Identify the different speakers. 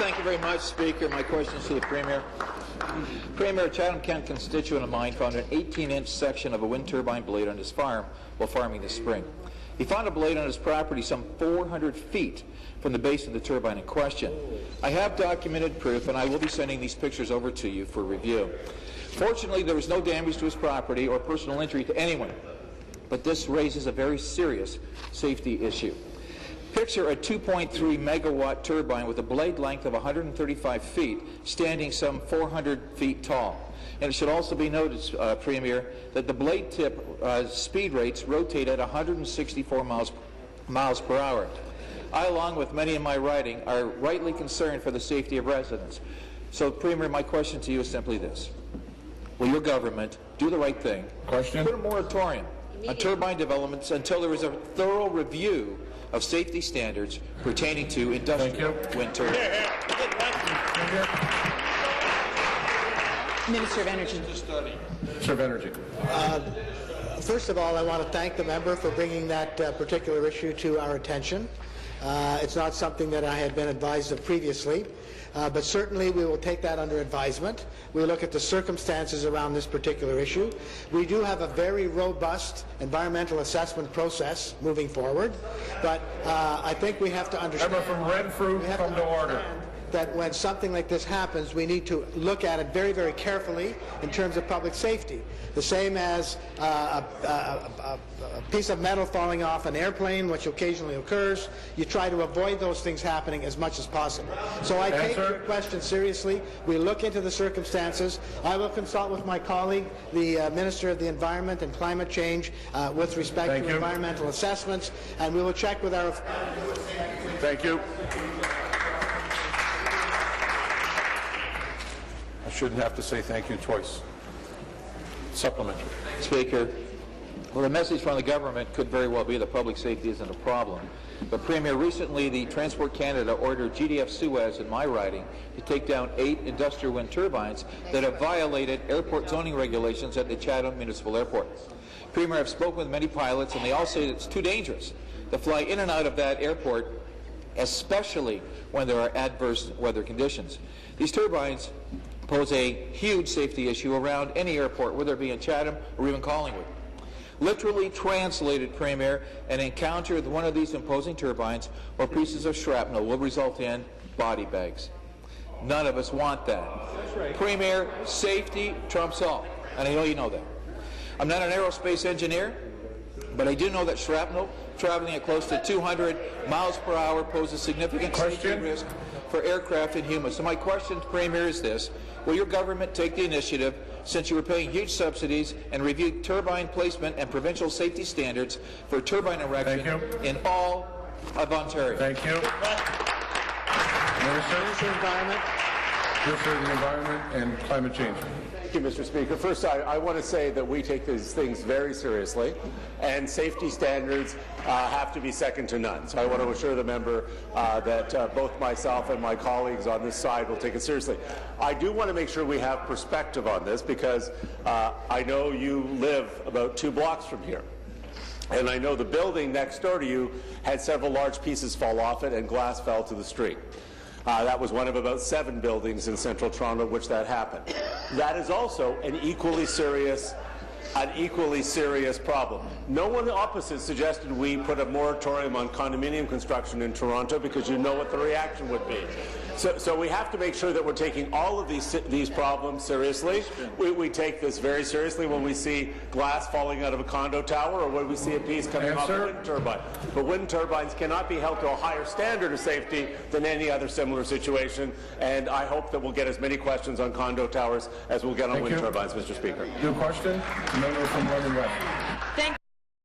Speaker 1: Thank you very much, Speaker. My question is to the Premier. Premier, a Chatham-Kent constituent of mine found an 18-inch section of a wind turbine blade on his farm while farming this spring. He found a blade on his property some 400 feet from the base of the turbine in question. I have documented proof, and I will be sending these pictures over to you for review. Fortunately, there was no damage to his property or personal injury to anyone, but this raises a very serious safety issue. Picture a 2.3 megawatt turbine with a blade length of 135 feet, standing some 400 feet tall. And it should also be noted, Premier, that the blade tip speed rates rotate at 164 miles per hour. I, along with many in my riding, are rightly concerned for the safety of residents. So, Premier, my question to you is simply this. Will your government do the right thing, put a moratorium on turbine developments until there is a thorough review of safety standards pertaining to industrial wind turbines?
Speaker 2: Minister of Energy.
Speaker 3: Minister of Energy.
Speaker 4: First of all, I want to thank the member for bringing that particular issue to our attention. It's not something that I had been advised of previously, but certainly we will take that under advisement. We'll look at the circumstances around this particular issue. We do have a very robust environmental assessment process moving forward, but I think we have to understand...
Speaker 3: Member from Renfrew, come to order.
Speaker 4: That when something like this happens, we need to look at it very, very carefully in terms of public safety. The same as a piece of metal falling off an airplane, which occasionally occurs. You try to avoid those things happening as much as possible. So I take your question seriously. We look into the circumstances. I will consult with my colleague, the Minister of the Environment and Climate Change, with respect to environmental assessments, and we will check with our...
Speaker 3: Thank you. I shouldn't have to say thank you twice. Supplementary.
Speaker 1: Speaker, well, the message from the government could very well be that public safety isn't a problem. But, Premier, recently the Transport Canada ordered GDF Suez in my riding to take down 8 industrial wind turbines that have violated airport zoning regulations at the Chatham Municipal Airport. Premier, I've spoken with many pilots, and they all say it's too dangerous to fly in and out of that airport, especially when there are adverse weather conditions. These turbines pose a huge safety issue around any airport, whether it be in Chatham or even Collingwood. Literally translated, Premier, an encounter with one of these imposing turbines or pieces of shrapnel will result in body bags. None of us want that. Premier, safety trumps all, and I know you know that. I'm not an aerospace engineer, but I do know that shrapnel traveling at close to 200 miles per hour poses significant safety risk for aircraft and humans. So my question, Premier, is this. Will your government take the initiative, since you were paying huge subsidies, and review turbine placement and provincial safety standards for turbine erection in all of Ontario?
Speaker 3: Thank you.
Speaker 4: Minister of Environment.
Speaker 3: Minister of the Environment and Climate Change.
Speaker 5: Thank you, Mr. Speaker. First, I want to say that we take these things very seriously, and safety standards have to be second to none. So I want to assure the member that both myself and my colleagues on this side will take it seriously. I do want to make sure we have perspective on this, because I know you live about 2 blocks from here. And I know the building next door to you had several large pieces fall off it, and glass fell to the street. That was one of about 7 buildings in central Toronto which that happened. That is also an equally serious problem. No one opposite suggested we put a moratorium on condominium construction in Toronto, because you know what the reaction would be. So we have to make sure that we're taking all of these problems seriously. We take this very seriously when we see glass falling out of a condo tower, or when we see a piece coming off a wind turbine. But wind turbines cannot be held to a higher standard of safety than any other similar situation, and I hope that we'll get as many questions on condo towers as we'll get on wind turbines, Mr. Speaker.
Speaker 3: New question? The member from London West.